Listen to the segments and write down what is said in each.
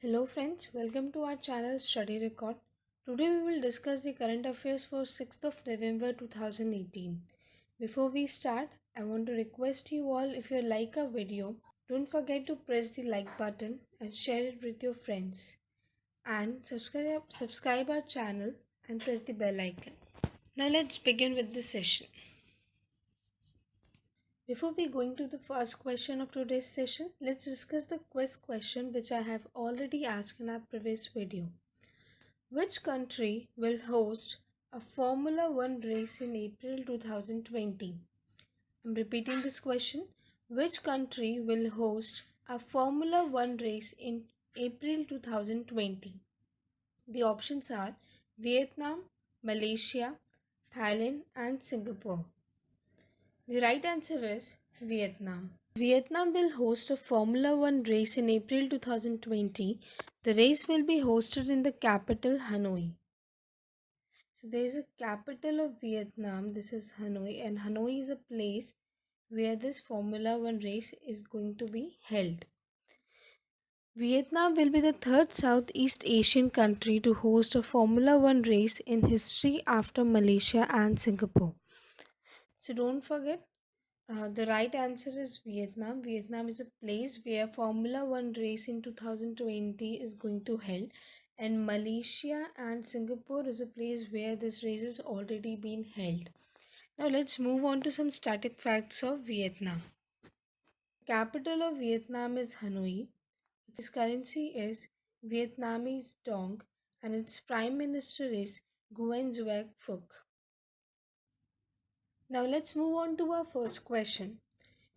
Hello friends, welcome to our channel Study Record. Today we will discuss the current affairs for 6th of November 2018. Before we start, I want to request you all, if you like our video, don't forget to press the like button and share it with your friends. And subscribe our channel and press the bell icon. Now let's begin with the session. Before we going to the first question of today's session, let's discuss the quiz question which I have already asked in our previous video. Which country will host a Formula One race in April 2020? I'm repeating this question. Which country will host a Formula One race in April 2020? The options are Vietnam, Malaysia, Thailand, and Singapore. The right answer is Vietnam. Vietnam will host a Formula One race in April 2020. The race will be hosted in the capital Hanoi. So there is a capital of Vietnam. This is Hanoi, and Hanoi is a place where this Formula One race is going to be held. Vietnam will be the third Southeast Asian country to host a Formula One race in history after Malaysia and Singapore. So don't forget, the right answer is Vietnam. Vietnam is a place where Formula One race in 2020 is going to held, and Malaysia and Singapore is a place where this race has already been held. Now let's move on to some static facts of Vietnam. The capital of Vietnam is Hanoi. Its currency is Vietnamese dong, and its prime minister is Nguyen Duc Phuc. Now let's move on to our first question.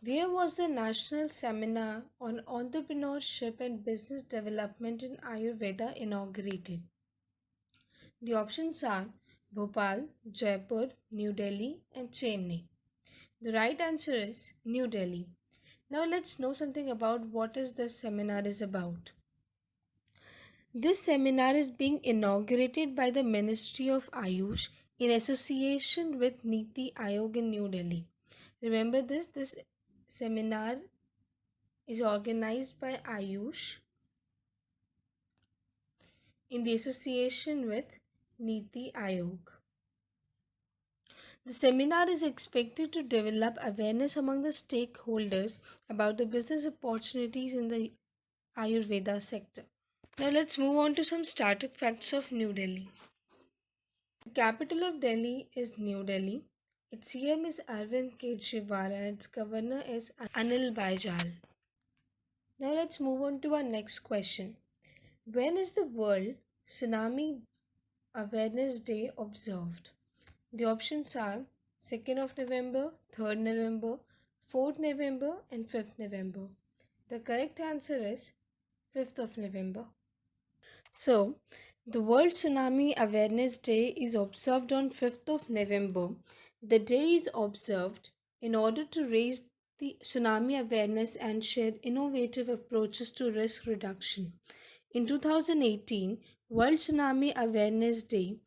Where was the National Seminar on Entrepreneurship and Business Development in Ayurveda inaugurated? The options are Bhopal, Jaipur, New Delhi, and Chennai. The right answer is New Delhi. Now let's know something about what is this seminar is about. This seminar is being inaugurated by the Ministry of Ayush in association with Niti Aayog in New Delhi. Remember this seminar is organized by Ayush in the association with Niti Aayog. The seminar is expected to develop awareness among the stakeholders about the business opportunities in the Ayurveda sector. Now let's move on to some startup facts of New Delhi. The capital of Delhi is New Delhi. Its CM is Arvind Kejriwal and its governor is Anil Baijal. Now let's move on to our next question. When is the World Tsunami Awareness Day observed? The options are 2nd of November, 3rd November, 4th November, and 5th November. The correct answer is 5th of November. So, the World Tsunami Awareness Day is observed on 5th of November. The day is observed in order to raise the tsunami awareness and share innovative approaches to risk reduction. In 2018, World Tsunami Awareness Day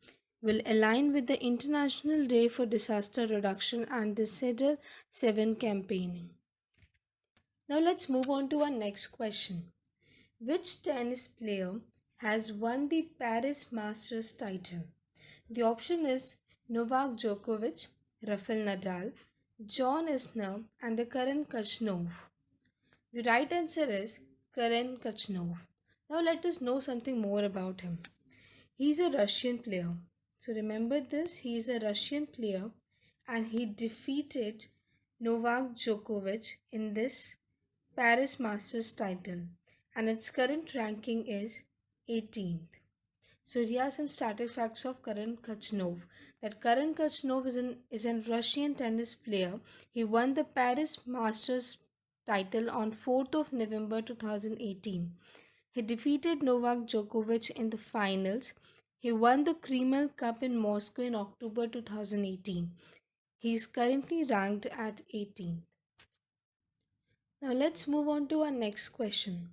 will align with the International Day for Disaster Reduction and the CEDAR 7 campaigning. Now let's move on to our next question. Which tennis player has won the Paris Masters title? The option is Novak Djokovic, Rafael Nadal, John Isner, and the Karen Khachanov. The right answer is Karen Khachanov. Now let us know something more about him. He is a Russian player. So remember this, he is a Russian player and he defeated Novak Djokovic in this Paris Masters title, and its current ranking is 18th. So here are some static facts of Karen Khachanov. That Karen Khachanov is a Russian tennis player. He won the Paris Masters title on 4th of November 2018. He defeated Novak Djokovic in the finals. He won the Kreml Cup in Moscow in October 2018. He is currently ranked at 18th. Now let's move on to our next question.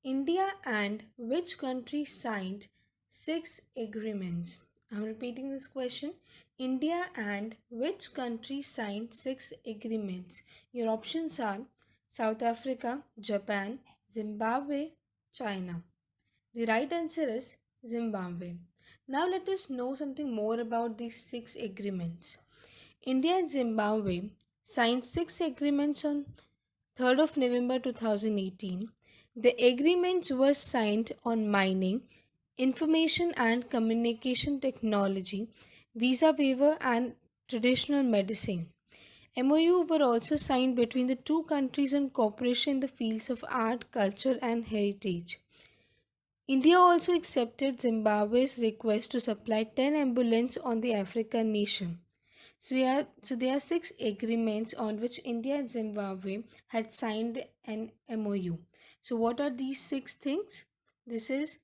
India and which country signed 6 agreements? I'm repeating this question. India and which country signed 6 agreements? Your options are South Africa, Japan, Zimbabwe, China. The right answer is Zimbabwe. Now let us know something more about these six agreements. India and Zimbabwe signed six agreements on 3rd of November 2018. The agreements were signed on mining, information and communication technology, visa waiver, and traditional medicine. MOU were also signed between the two countries on cooperation in the fields of art, culture, and heritage. India also accepted Zimbabwe's request to supply 10 ambulances on the African nation. So there are six agreements on which India and Zimbabwe had signed an MOU. So what are these six things? This is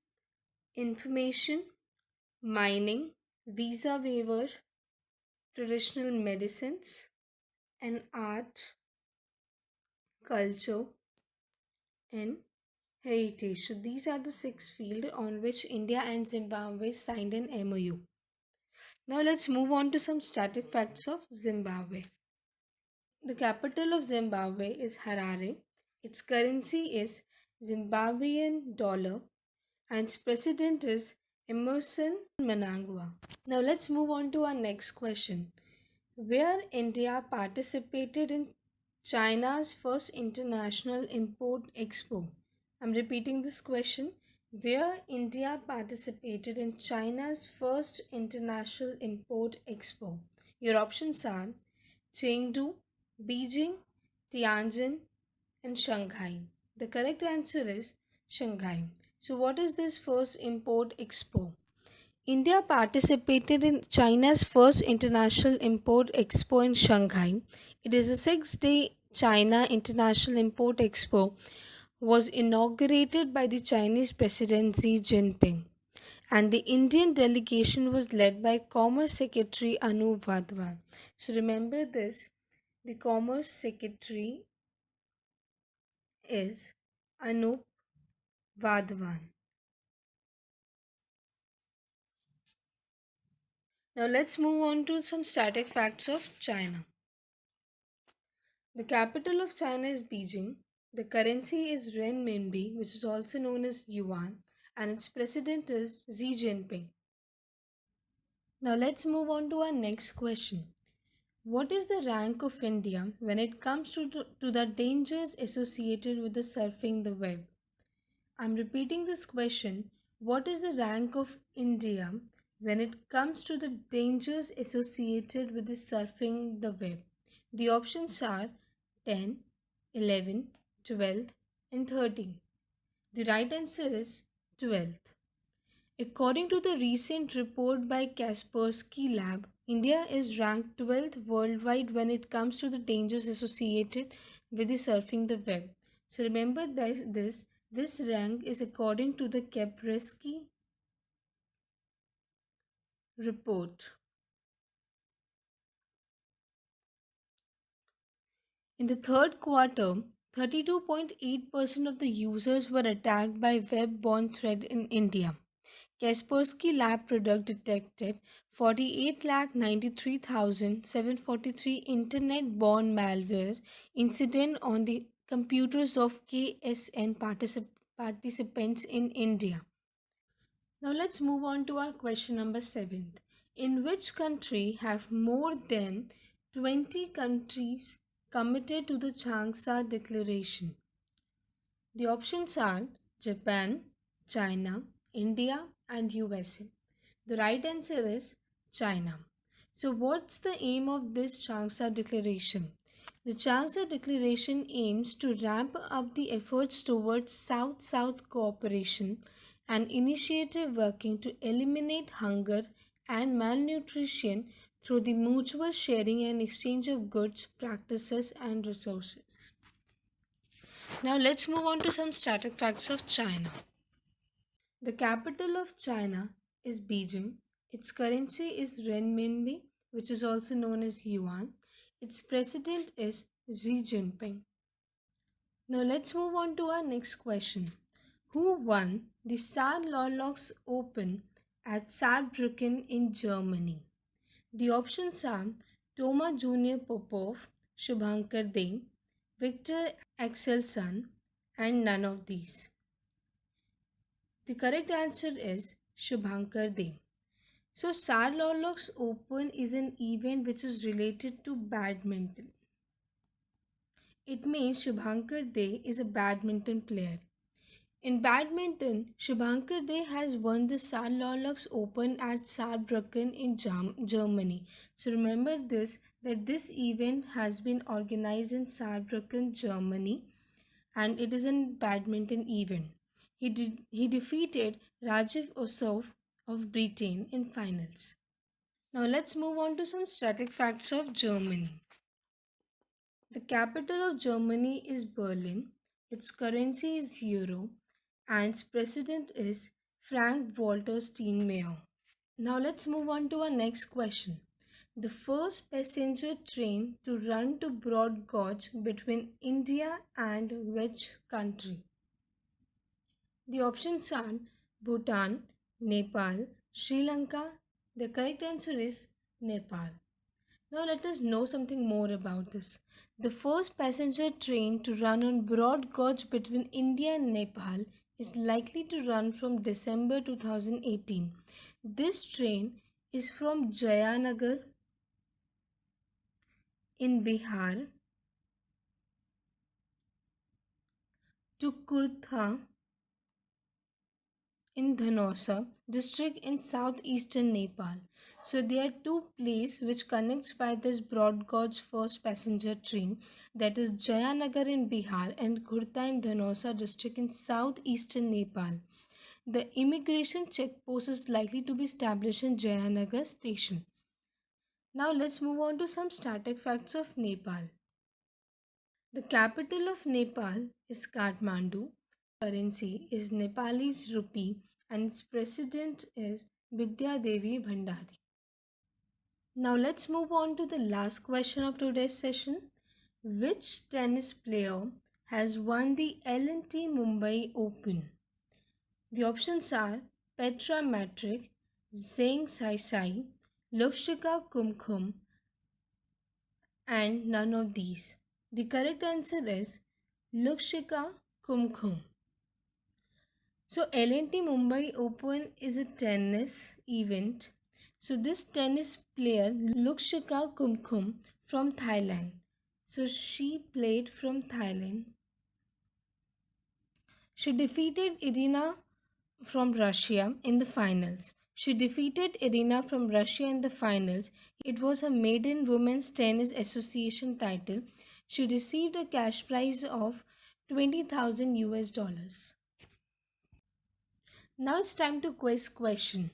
information, mining, visa waiver, traditional medicines, and art, culture, and heritage. So these are the six fields on which India and Zimbabwe signed an MOU. Now let's move on to some static facts of Zimbabwe. The capital of Zimbabwe is Harare. Its currency is Zimbabwean dollar and its president is Emerson Mnangagwa. Now let's move on to our next question. Where India participated in China's first international import expo. I'm repeating this question. Where India participated in China's first international import expo. Your options are Chengdu, Beijing, Tianjin, and Shanghai. The correct answer is Shanghai. So, what is this first import expo? India participated in China's first international import expo in Shanghai. It is a 6-day China International Import Expo was inaugurated by the Chinese President Xi Jinping and the Indian delegation was led by Commerce Secretary Anu Vadwan. So remember this, the Commerce Secretary is Anu Vadwan. Now let's move on to some static facts of China. The capital of China is Beijing. The currency is renminbi, which is also known as yuan, and its president is Xi Jinping. Now let's move on to our next question. What is the rank of India when it comes to the dangers associated with the surfing the web? I'm repeating this question. What is the rank of India when it comes to the dangers associated with the surfing the web? The options are 10, 11, 12, and 13. The right answer is 12th. According to the recent report by Kaspersky Lab, India is ranked 12th worldwide when it comes to the dangers associated with the surfing the web. So remember this rank is according to the Kaspersky report. In the third quarter, 32.8% of the users were attacked by web-borne threat in India. Kaspersky Lab product detected 48,93,743 internet-borne malware incident on the computers of KSN participants in India. Now let's move on to our question number 7. In which country have more than 20 countries committed to the Changsha Declaration? The options are Japan, China, India, and USA. The right answer is China. So, what's the aim of this Changsha Declaration? The Changsha Declaration aims to ramp up the efforts towards South South cooperation, an initiative working to eliminate hunger and malnutrition through the mutual sharing and exchange of goods, practices, and resources. Now let's move on to some static facts of China. The capital of China is Beijing. Its currency is renminbi, which is also known as yuan. Its president is Xi Jinping. Now let's move on to our next question. Who won the Saarlorlox Open at Saarbrücken in Germany? The options are Toma Junior Popov, Shubhankar De, Victor Axelson, and none of these. The correct answer is Shubhankar Day. So, Sarlorlox Open is an event which is related to badminton. It means Shubhankar Day is a badminton player. In badminton, Shubhankar Dey has won the Saarlorlox Open at Saarbrücken in Germany. So remember this, that this event has been organized in Saarbrücken, Germany, and it is a badminton event. He defeated Rajiv Ossoff of Britain in finals. Now let's move on to some static facts of Germany. The capital of Germany is Berlin. Its currency is euro and its president is Frank-Walter Steinmeier. Now let's move on to our next question. The first passenger train to run to Broad Gauge between India and which country? The options are Bhutan, Nepal, Sri Lanka. The correct answer is Nepal. Now let us know something more about this. The first passenger train to run on broad gauge between India and Nepal is likely to run from December 2018. This train is from Jayanagar in Bihar to Kurtha in Dhanosa district in southeastern Nepal. So there are two places which connects by this broad gauge first passenger train, that is Jayanagar in Bihar and Kurta in Dhanosa district in southeastern Nepal. The immigration check post is likely to be established in Jayanagar station. Now let's move on to some static facts of Nepal. The capital of Nepal is Kathmandu. Currency is Nepalese rupee and its president is Vidya Devi Bhandari. Now let's move on to the last question of today's session. Which tennis player has won the L&T Mumbai Open? The options are Petra Matrick, Zheng Sai, Lokshika Kumkum, and none of these. The correct answer is Lokshika Kumkum. So L&T Mumbai Open is a tennis event. So this tennis player Lokshika Kumkum from Thailand. So she played from Thailand. She defeated Irina from Russia in the finals. She defeated Irina from Russia in the finals. It was her maiden Women's Tennis Association title. She received a cash prize of 20,000 US dollars. Now it's time to quiz question.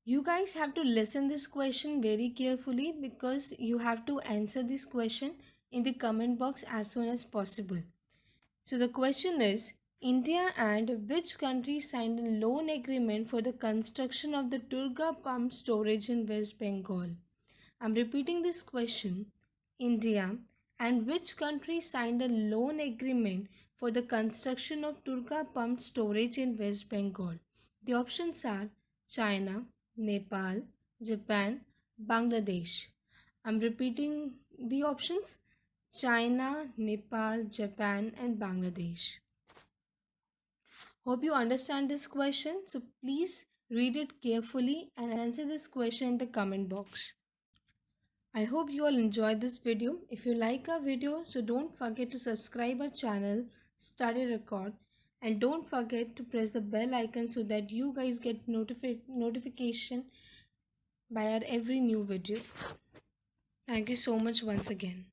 You guys have to listen this question very carefully because you have to answer this question in the comment box as soon as possible. So the question is, India and which country signed a loan agreement for the construction of the Durga pump storage in West Bengal? I'm repeating this question. India and which country signed a loan agreement for the construction of Durga pump storage in West Bengal? The options are China, Nepal, Japan, Bangladesh. I'm repeating the options: China, Nepal, Japan, and Bangladesh. Hope you understand this question. So please read it carefully and answer this question in the comment box. I hope you all enjoyed this video. If you like our video, so don't forget to subscribe our channel, study record, and don't forget to press the bell icon so that you guys get notification by our every new video. Thank you so much once again.